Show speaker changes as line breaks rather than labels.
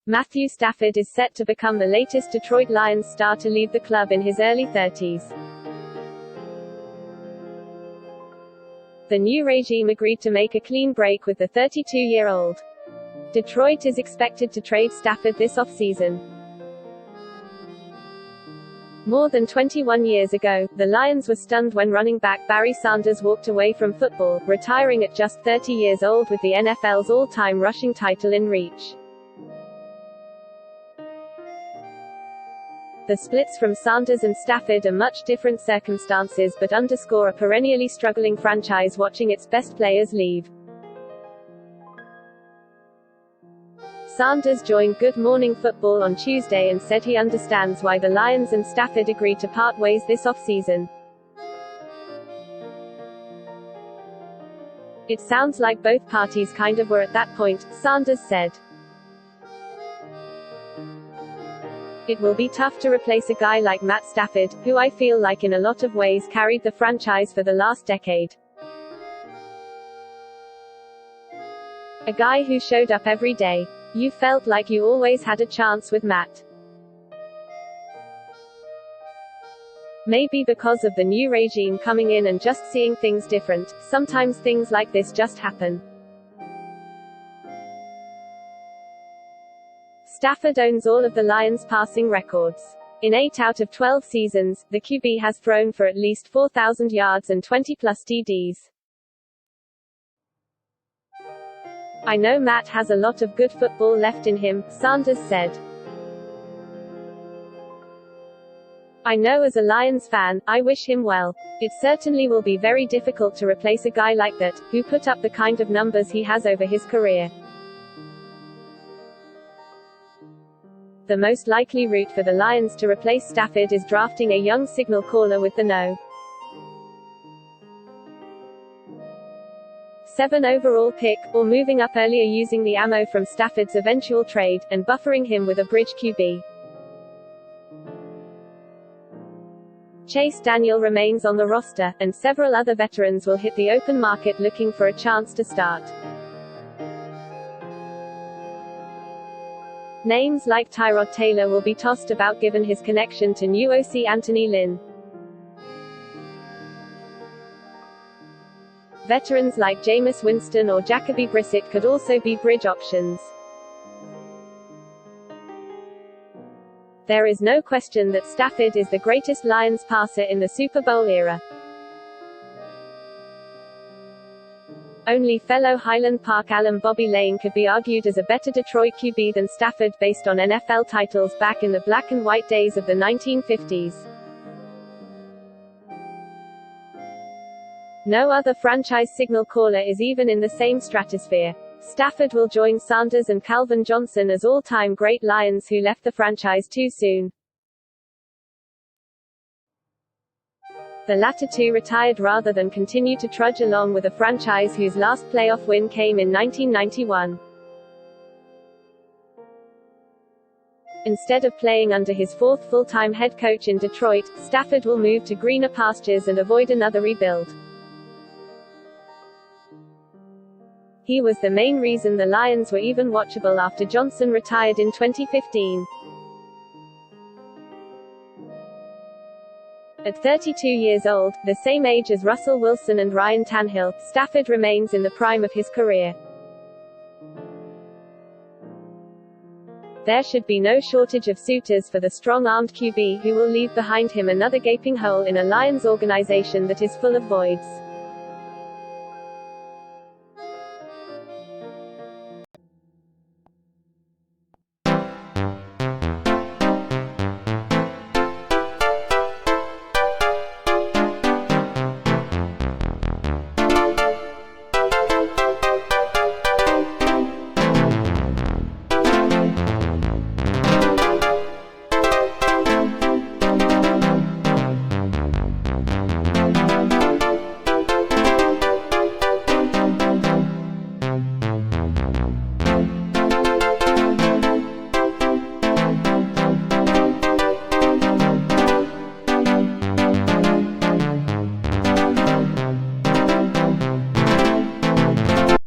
Matthew Stafford is set to become the latest Detroit Lions star to leave the club in his early 30s. The new regime agreed to make a clean break with the 32-year-old. Detroit is expected to trade Stafford this offseason. More than 21 years ago, the Lions were stunned when running back Barry Sanders walked away from football, retiring at just 30 years old with the NFL's all-time rushing title in reach. The splits from Sanders and Stafford are much different circumstances but underscore a perennially struggling franchise watching its best players leave. Sanders joined Good Morning Football on Tuesday and said he understands why the Lions and Stafford agreed to part ways this offseason. "It sounds like both parties kind of were at that point," Sanders said. "It will be tough to replace a guy like Matt Stafford, who I feel like in a lot of ways carried the franchise for the last decade. A guy who showed up every day. You felt like you always had a chance with Matt. Maybe because of the new regime coming in and just seeing things different, sometimes things like this just happen." Stafford owns all of the Lions' passing records. In 8 out of 12 seasons, the QB has thrown for at least 4,000 yards and 20-plus TDs. "I know Matt has a lot of good football left in him," Sanders said. "I know as a Lions fan, I wish him well. It certainly will be very difficult to replace a guy like that, who put up the kind of numbers he has over his career. The most likely route for the Lions to replace Stafford is drafting a young signal caller with the No. 7 overall pick, or moving up earlier using the ammo from Stafford's eventual trade, and buffering him with a bridge QB. Chase Daniel remains on the roster, and several other veterans will hit the open market looking for a chance to start. Names like Tyrod Taylor will be tossed about given his connection to new OC Anthony Lynn. Veterans like Jameis Winston or Jacoby Brissett could also be bridge options. There is no question that Stafford is the greatest Lions passer in the Super Bowl era. Only fellow Highland Park alum Bobby Lane could be argued as a better Detroit QB than Stafford based on NFL titles back in the black and white days of the 1950s. No other franchise signal caller is even in the same stratosphere. Stafford will join Sanders and Calvin Johnson as all-time great Lions who left the franchise too soon. The latter two retired rather than continue to trudge along with a franchise whose last playoff win came in 1991. Instead of playing under his fourth full-time head coach in Detroit, Stafford will move to greener pastures and avoid another rebuild. He was the main reason the Lions were even watchable after Johnson retired in 2015. At 32 years old, the same age as Russell Wilson and Ryan Tannehill, Stafford remains in the prime of his career. There should be no shortage of suitors for the strong-armed QB who will leave behind him another gaping hole in a Lions organization that is full of voids.